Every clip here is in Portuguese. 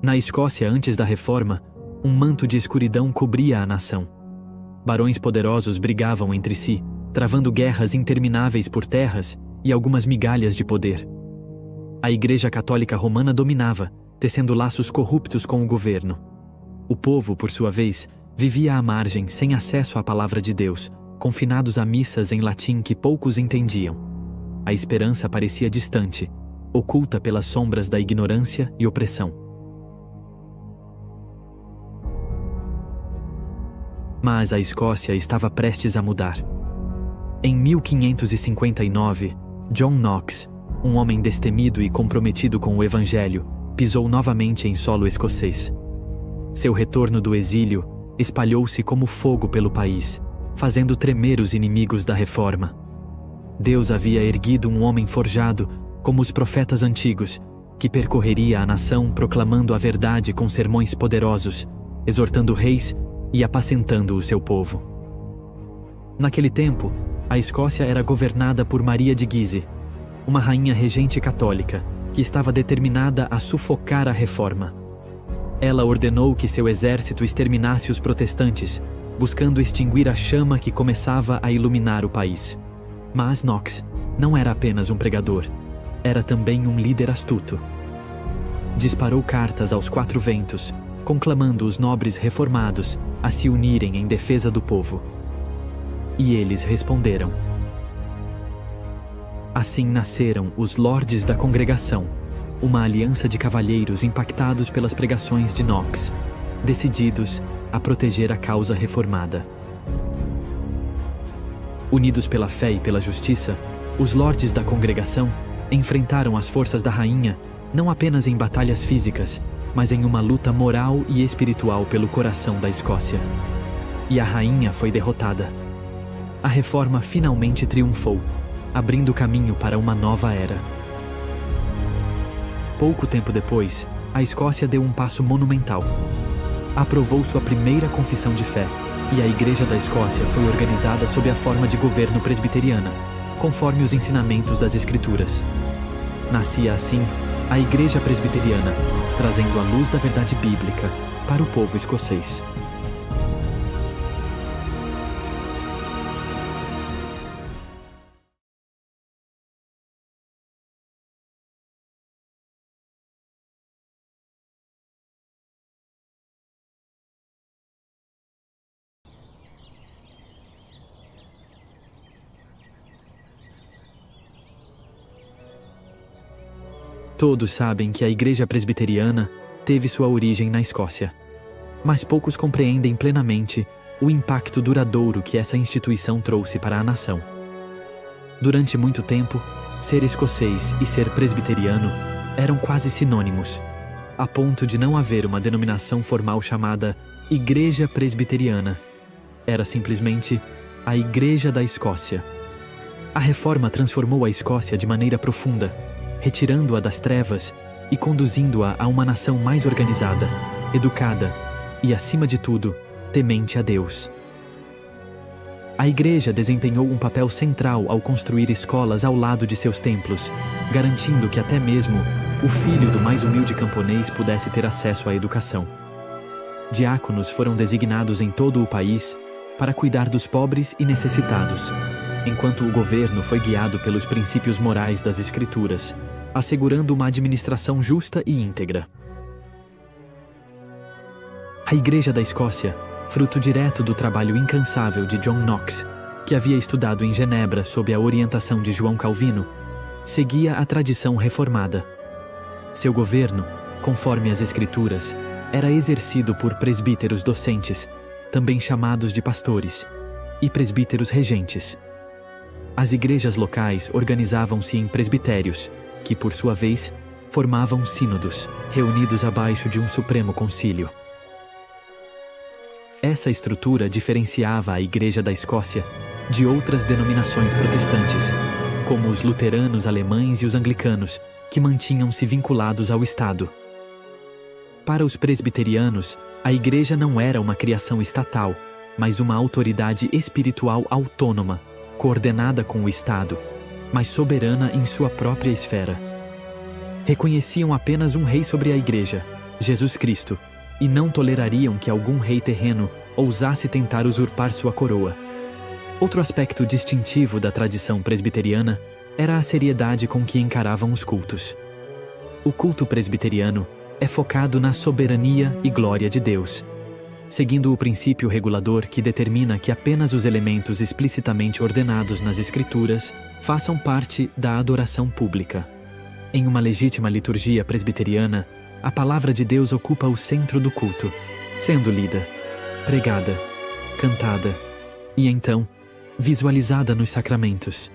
Na Escócia, antes da Reforma, um manto de escuridão cobria a nação. Barões poderosos brigavam entre si, travando guerras intermináveis por terras e algumas migalhas de poder. A Igreja Católica Romana dominava, tecendo laços corruptos com o governo. O povo, por sua vez, vivia à margem, sem acesso à palavra de Deus, confinados a missas em latim que poucos entendiam. A esperança parecia distante, oculta pelas sombras da ignorância e opressão. Mas a Escócia estava prestes a mudar. Em 1559, John Knox, um homem destemido e comprometido com o Evangelho, pisou novamente em solo escocês. Seu retorno do exílio espalhou-se como fogo pelo país, fazendo tremer os inimigos da Reforma. Deus havia erguido um homem forjado, como os profetas antigos, que percorreria a nação proclamando a verdade com sermões poderosos, exortando reis e apacentando o seu povo. Naquele tempo, a Escócia era governada por Maria de Guise, uma rainha regente católica, que estava determinada a sufocar a Reforma. Ela ordenou que seu exército exterminasse os protestantes, buscando extinguir a chama que começava a iluminar o país. Mas Knox não era apenas um pregador, era também um líder astuto. Disparou cartas aos quatro ventos, conclamando os nobres reformados a se unirem em defesa do povo. E eles responderam. Assim nasceram os Lordes da Congregação, uma aliança de cavalheiros impactados pelas pregações de Knox, decididos a proteger a causa reformada. Unidos pela fé e pela justiça, os Lordes da Congregação enfrentaram as forças da rainha não apenas em batalhas físicas, mas em uma luta moral e espiritual pelo coração da Escócia. E a rainha foi derrotada. A Reforma finalmente triunfou, abrindo caminho para uma nova era. Pouco tempo depois, a Escócia deu um passo monumental. Aprovou sua primeira confissão de fé, e a Igreja da Escócia foi organizada sob a forma de governo presbiteriana, conforme os ensinamentos das Escrituras. Nascia assim a Igreja Presbiteriana, trazendo a luz da verdade bíblica para o povo escocês. Todos sabem que a Igreja Presbiteriana teve sua origem na Escócia, mas poucos compreendem plenamente o impacto duradouro que essa instituição trouxe para a nação. Durante muito tempo, ser escocês e ser presbiteriano eram quase sinônimos, a ponto de não haver uma denominação formal chamada Igreja Presbiteriana. Era simplesmente a Igreja da Escócia. A Reforma transformou a Escócia de maneira profunda, retirando-a das trevas e conduzindo-a a uma nação mais organizada, educada e, acima de tudo, temente a Deus. A Igreja desempenhou um papel central ao construir escolas ao lado de seus templos, garantindo que até mesmo o filho do mais humilde camponês pudesse ter acesso à educação. Diáconos foram designados em todo o país para cuidar dos pobres e necessitados, enquanto o governo foi guiado pelos princípios morais das Escrituras, assegurando uma administração justa e íntegra. A Igreja da Escócia, fruto direto do trabalho incansável de John Knox, que havia estudado em Genebra sob a orientação de João Calvino, seguia a tradição reformada. Seu governo, conforme as Escrituras, era exercido por presbíteros docentes, também chamados de pastores, e presbíteros regentes. As igrejas locais organizavam-se em presbitérios, que, por sua vez, formavam sínodos, reunidos abaixo de um supremo concílio. Essa estrutura diferenciava a Igreja da Escócia de outras denominações protestantes, como os luteranos alemães e os anglicanos, que mantinham-se vinculados ao Estado. Para os presbiterianos, a Igreja não era uma criação estatal, mas uma autoridade espiritual autônoma, coordenada com o Estado, mas soberana em sua própria esfera. Reconheciam apenas um rei sobre a Igreja, Jesus Cristo, e não tolerariam que algum rei terreno ousasse tentar usurpar sua coroa. Outro aspecto distintivo da tradição presbiteriana era a seriedade com que encaravam os cultos. O culto presbiteriano é focado na soberania e glória de Deus, seguindo o princípio regulador que determina que apenas os elementos explicitamente ordenados nas Escrituras façam parte da adoração pública. Em uma legítima liturgia presbiteriana, a palavra de Deus ocupa o centro do culto, sendo lida, pregada, cantada e, então, visualizada nos sacramentos.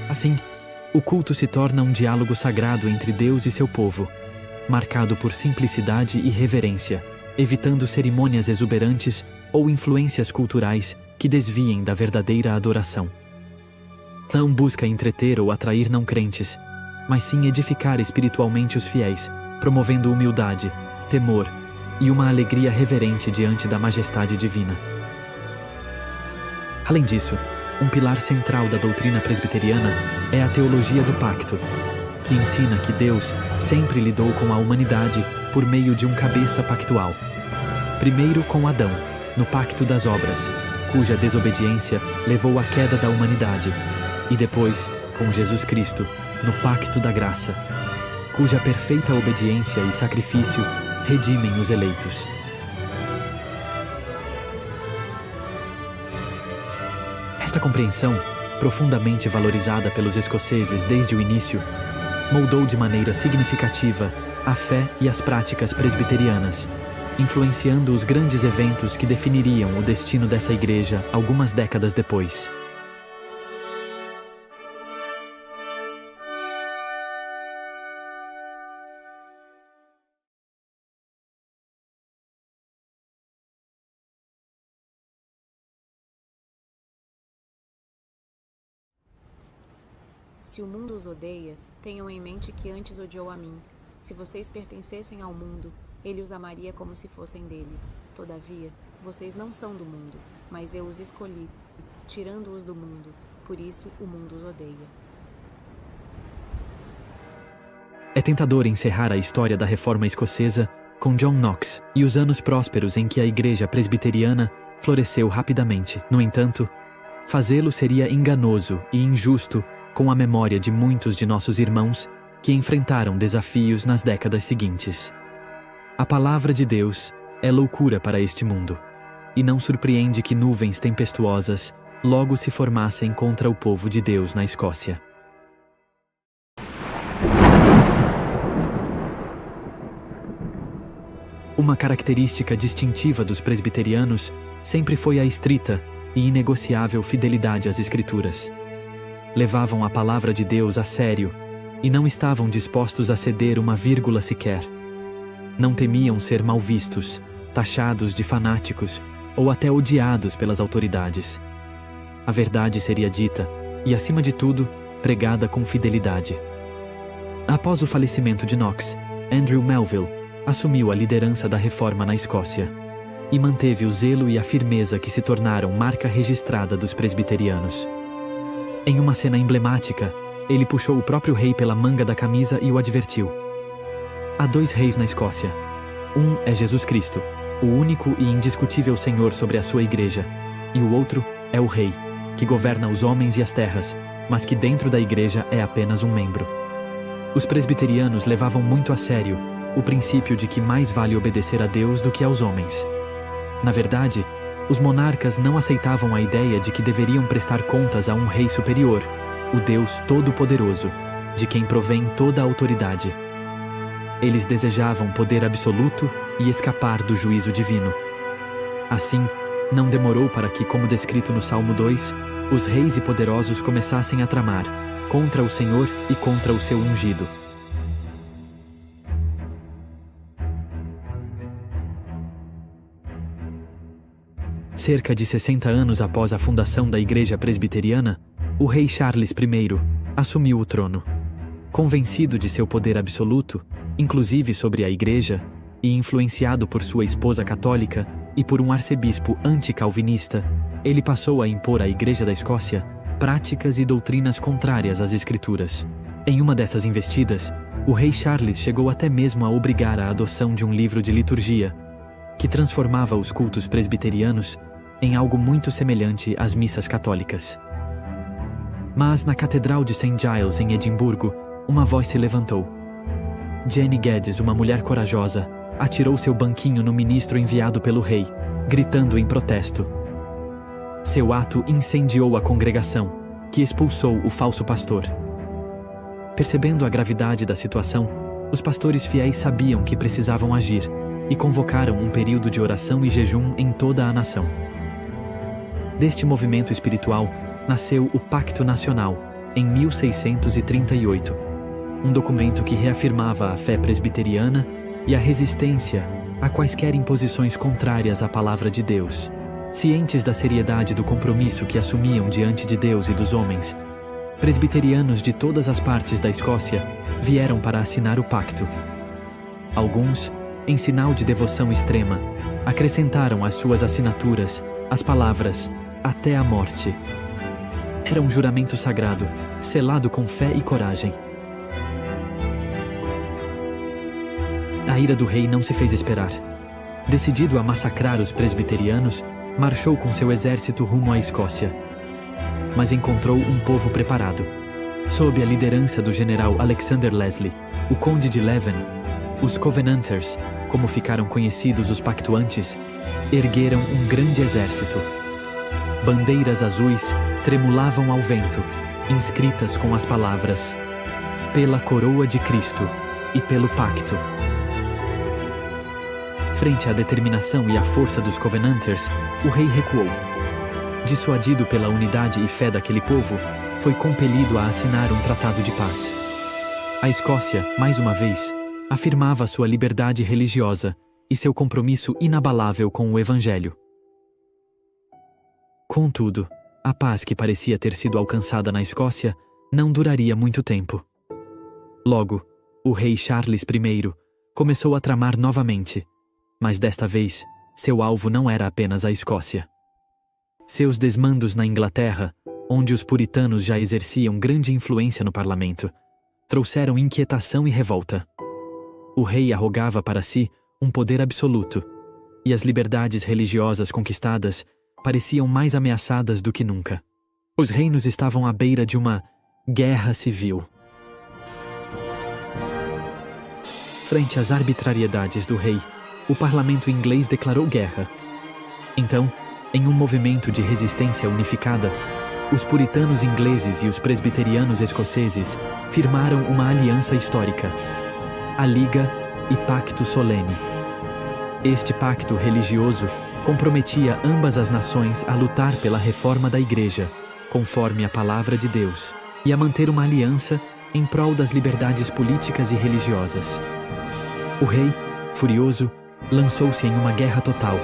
Assim, o culto se torna um diálogo sagrado entre Deus e seu povo, marcado por simplicidade e reverência, evitando cerimônias exuberantes ou influências culturais que desviem da verdadeira adoração. Não busca entreter ou atrair não crentes, mas sim edificar espiritualmente os fiéis, promovendo humildade, temor e uma alegria reverente diante da majestade divina. Além disso, um pilar central da doutrina presbiteriana é a teologia do pacto, que ensina que Deus sempre lidou com a humanidade por meio de um cabeça pactual. Primeiro com Adão, no pacto das obras, cuja desobediência levou à queda da humanidade, e depois com Jesus Cristo, no pacto da graça, cuja perfeita obediência e sacrifício redimem os eleitos. Esta compreensão, profundamente valorizada pelos escoceses desde o início, moldou de maneira significativa a fé e as práticas presbiterianas, influenciando os grandes eventos que definiriam o destino dessa igreja algumas décadas depois. Se o mundo os odeia, tenham em mente que antes odiou a mim. Se vocês pertencessem ao mundo, ele os amaria como se fossem dele. Todavia, vocês não são do mundo, mas eu os escolhi, tirando-os do mundo. Por isso, o mundo os odeia. É tentador encerrar a história da Reforma Escocesa com John Knox e os anos prósperos em que a Igreja Presbiteriana floresceu rapidamente. No entanto, fazê-lo seria enganoso e injusto com a memória de muitos de nossos irmãos que enfrentaram desafios nas décadas seguintes. A palavra de Deus é loucura para este mundo, e não surpreende que nuvens tempestuosas logo se formassem contra o povo de Deus na Escócia. Uma característica distintiva dos presbiterianos sempre foi a estrita e inegociável fidelidade às Escrituras. Levavam a palavra de Deus a sério e não estavam dispostos a ceder uma vírgula sequer. Não temiam ser mal vistos, taxados de fanáticos ou até odiados pelas autoridades. A verdade seria dita e, acima de tudo, pregada com fidelidade. Após o falecimento de Knox, Andrew Melville assumiu a liderança da reforma na Escócia e manteve o zelo e a firmeza que se tornaram marca registrada dos presbiterianos. Em uma cena emblemática, ele puxou o próprio rei pela manga da camisa e o advertiu: há dois reis na Escócia. Um é Jesus Cristo, o único e indiscutível Senhor sobre a sua igreja, e o outro é o rei, que governa os homens e as terras, mas que dentro da igreja é apenas um membro. Os presbiterianos levavam muito a sério o princípio de que mais vale obedecer a Deus do que aos homens. Na verdade, os monarcas não aceitavam a ideia de que deveriam prestar contas a um rei superior, o Deus Todo-Poderoso, de quem provém toda a autoridade. Eles desejavam poder absoluto e escapar do juízo divino. Assim, não demorou para que, como descrito no Salmo 2, os reis e poderosos começassem a tramar contra o Senhor e contra o seu ungido. Cerca de 60 anos após a fundação da Igreja Presbiteriana, o rei Charles I assumiu o trono. Convencido de seu poder absoluto, inclusive sobre a Igreja, e influenciado por sua esposa católica e por um arcebispo anticalvinista, ele passou a impor à Igreja da Escócia práticas e doutrinas contrárias às Escrituras. Em uma dessas investidas, o rei Charles chegou até mesmo a obrigar a adoção de um livro de liturgia, que transformava os cultos presbiterianos em algo muito semelhante às missas católicas. Mas na Catedral de St. Giles, em Edimburgo, uma voz se levantou. Jenny Geddes, uma mulher corajosa, atirou seu banquinho no ministro enviado pelo rei, gritando em protesto. Seu ato incendiou a congregação, que expulsou o falso pastor. Percebendo a gravidade da situação, os pastores fiéis sabiam que precisavam agir e convocaram um período de oração e jejum em toda a nação. Deste movimento espiritual nasceu o Pacto Nacional, em 1638, um documento que reafirmava a fé presbiteriana e a resistência a quaisquer imposições contrárias à palavra de Deus. Cientes da seriedade do compromisso que assumiam diante de Deus e dos homens, presbiterianos de todas as partes da Escócia vieram para assinar o pacto. Alguns, em sinal de devoção extrema, acrescentaram às suas assinaturas as palavras "até a morte". Era um juramento sagrado, selado com fé e coragem. A ira do rei não se fez esperar. Decidido a massacrar os presbiterianos, marchou com seu exército rumo à Escócia. Mas encontrou um povo preparado. Sob a liderança do general Alexander Leslie, o conde de Leven, os Covenanters, como ficaram conhecidos os pactuantes, ergueram um grande exército. Bandeiras azuis tremulavam ao vento, inscritas com as palavras "Pela coroa de Cristo e pelo pacto". Frente à determinação e à força dos Covenanters, o rei recuou. Dissuadido pela unidade e fé daquele povo, foi compelido a assinar um tratado de paz. A Escócia, mais uma vez, afirmava sua liberdade religiosa e seu compromisso inabalável com o Evangelho. Contudo, a paz que parecia ter sido alcançada na Escócia não duraria muito tempo. Logo, o rei Charles I começou a tramar novamente, mas desta vez, seu alvo não era apenas a Escócia. Seus desmandos na Inglaterra, onde os puritanos já exerciam grande influência no parlamento, trouxeram inquietação e revolta. O rei arrogava para si um poder absoluto, e as liberdades religiosas conquistadas pareciam mais ameaçadas do que nunca. Os reinos estavam à beira de uma guerra civil. Frente às arbitrariedades do rei, o parlamento inglês declarou guerra. Então, em um movimento de resistência unificada, os puritanos ingleses e os presbiterianos escoceses firmaram uma aliança histórica, a Liga e Pacto Solene. Este pacto religioso comprometia ambas as nações a lutar pela reforma da Igreja, conforme a palavra de Deus, e a manter uma aliança em prol das liberdades políticas e religiosas. O rei, furioso, lançou-se em uma guerra total,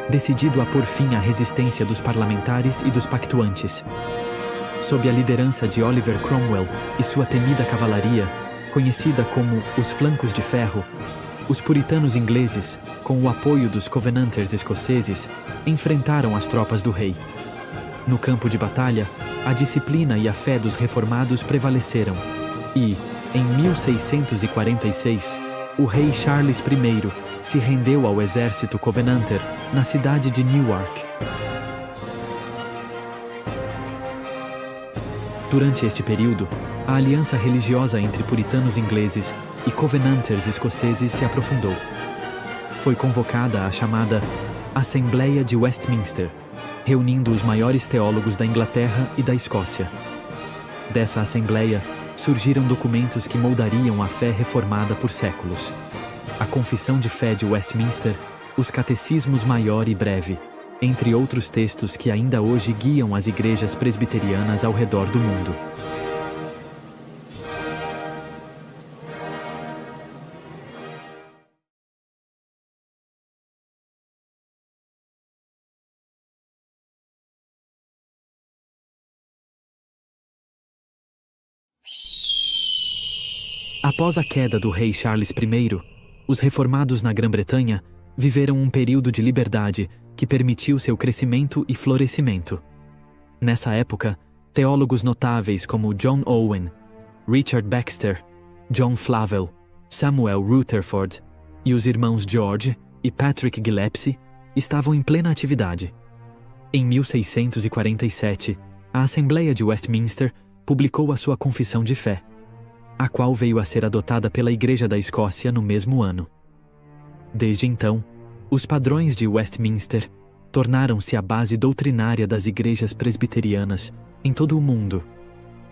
decidido a pôr fim à resistência dos parlamentares e dos pactuantes. Sob a liderança de Oliver Cromwell e sua temida cavalaria, conhecida como os Flancos de Ferro, os puritanos ingleses, com o apoio dos Covenanters escoceses, enfrentaram as tropas do rei. No campo de batalha, a disciplina e a fé dos reformados prevaleceram e, em 1646, o rei Charles I se rendeu ao exército Covenanter na cidade de Newark. Durante este período, a aliança religiosa entre puritanos ingleses e Covenanters escoceses se aprofundou. Foi convocada a chamada Assembleia de Westminster, reunindo os maiores teólogos da Inglaterra e da Escócia. Dessa assembleia, surgiram documentos que moldariam a fé reformada por séculos. A Confissão de Fé de Westminster, os Catecismos Maior e Breve, entre outros textos que ainda hoje guiam as igrejas presbiterianas ao redor do mundo. Após a queda do rei Charles I, os reformados na Grã-Bretanha viveram um período de liberdade que permitiu seu crescimento e florescimento. Nessa época, teólogos notáveis como John Owen, Richard Baxter, John Flavel, Samuel Rutherford e os irmãos George e Patrick Gillespie estavam em plena atividade. Em 1647, a Assembleia de Westminster publicou a sua Confissão de Fé, a qual veio a ser adotada pela Igreja da Escócia no mesmo ano. Desde então, os padrões de Westminster tornaram-se a base doutrinária das igrejas presbiterianas em todo o mundo,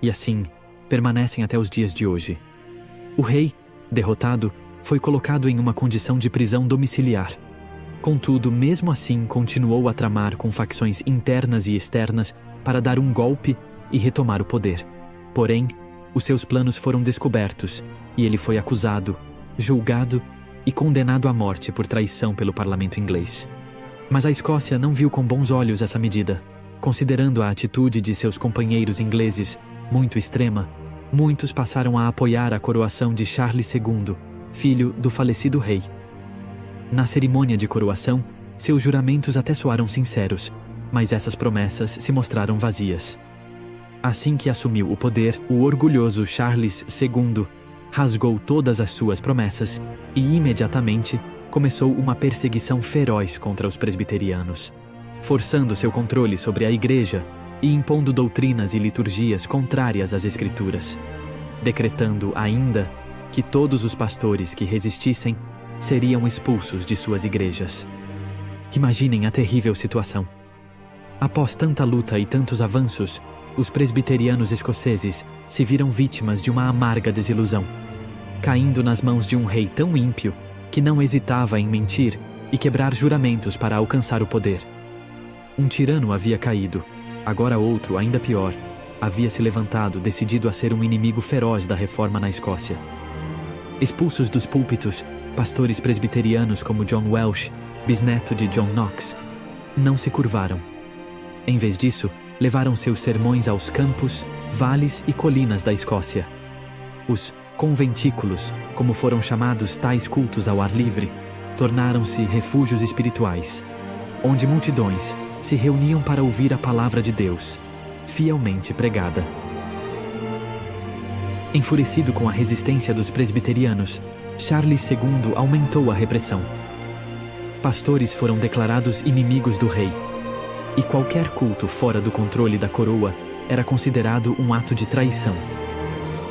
e assim permanecem até os dias de hoje. O rei, derrotado, foi colocado em uma condição de prisão domiciliar. Contudo, mesmo assim, continuou a tramar com facções internas e externas para dar um golpe e retomar o poder. Porém, os seus planos foram descobertos e ele foi acusado, julgado e condenado à morte por traição pelo parlamento inglês. Mas a Escócia não viu com bons olhos essa medida. Considerando a atitude de seus companheiros ingleses muito extrema, muitos passaram a apoiar a coroação de Charles II, filho do falecido rei. Na cerimônia de coroação, seus juramentos até soaram sinceros, mas essas promessas se mostraram vazias. Assim que assumiu o poder, o orgulhoso Charles II rasgou todas as suas promessas e imediatamente começou uma perseguição feroz contra os presbiterianos, forçando seu controle sobre a igreja e impondo doutrinas e liturgias contrárias às Escrituras, decretando ainda que todos os pastores que resistissem seriam expulsos de suas igrejas. Imaginem a terrível situação. Após tanta luta e tantos avanços, os presbiterianos escoceses se viram vítimas de uma amarga desilusão, caindo nas mãos de um rei tão ímpio que não hesitava em mentir e quebrar juramentos para alcançar o poder. Um tirano havia caído, agora outro, ainda pior, havia se levantado decidido a ser um inimigo feroz da reforma na Escócia. Expulsos dos púlpitos, pastores presbiterianos como John Welsh, bisneto de John Knox, não se curvaram. Em vez disso, levaram seus sermões aos campos, vales e colinas da Escócia. Os conventículos, como foram chamados tais cultos ao ar livre, tornaram-se refúgios espirituais, onde multidões se reuniam para ouvir a palavra de Deus, fielmente pregada. Enfurecido com a resistência dos presbiterianos, Charles II aumentou a repressão. Pastores foram declarados inimigos do rei, e qualquer culto fora do controle da coroa era considerado um ato de traição.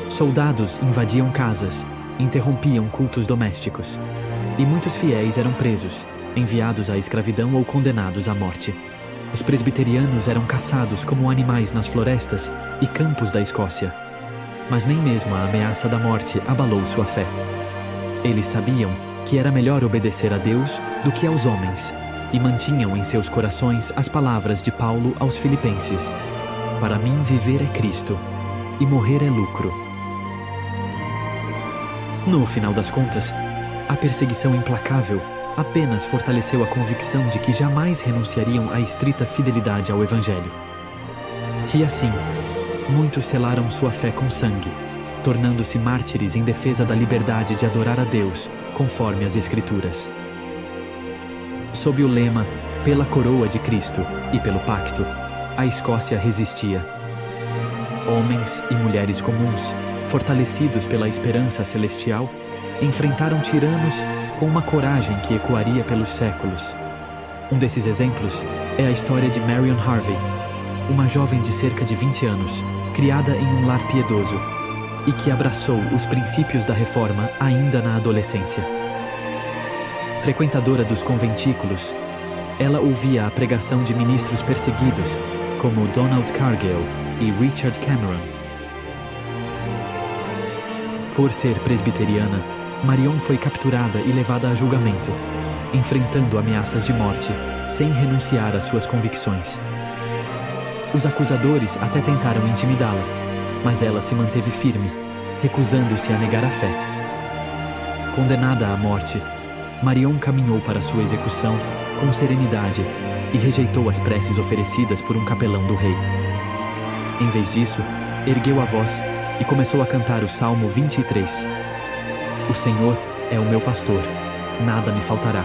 Soldados invadiam casas, interrompiam cultos domésticos, e muitos fiéis eram presos, enviados à escravidão ou condenados à morte. Os presbiterianos eram caçados como animais nas florestas e campos da Escócia, mas nem mesmo a ameaça da morte abalou sua fé. Eles sabiam que era melhor obedecer a Deus do que aos homens, e mantinham em seus corações as palavras de Paulo aos Filipenses: "Para mim viver é Cristo, e morrer é lucro." No final das contas, a perseguição implacável apenas fortaleceu a convicção de que jamais renunciariam à estrita fidelidade ao Evangelho. E assim, muitos selaram sua fé com sangue, tornando-se mártires em defesa da liberdade de adorar a Deus, conforme as Escrituras. Sob o lema "Pela coroa de Cristo e pelo pacto", a Escócia resistia. Homens e mulheres comuns, fortalecidos pela esperança celestial, enfrentaram tiranos com uma coragem que ecoaria pelos séculos. Um desses exemplos é a história de Marion Harvey, uma jovem de cerca de 20 anos, criada em um lar piedoso, e que abraçou os princípios da reforma ainda na adolescência. Frequentadora dos conventículos, ela ouvia a pregação de ministros perseguidos, como Donald Cargill e Richard Cameron. Por ser presbiteriana, Marion foi capturada e levada a julgamento, enfrentando ameaças de morte, sem renunciar às suas convicções. Os acusadores até tentaram intimidá-la, mas ela se manteve firme, recusando-se a negar a fé. Condenada à morte, Marion caminhou para sua execução com serenidade e rejeitou as preces oferecidas por um capelão do rei. Em vez disso, ergueu a voz e começou a cantar o Salmo 23. "O Senhor é o meu pastor, nada me faltará.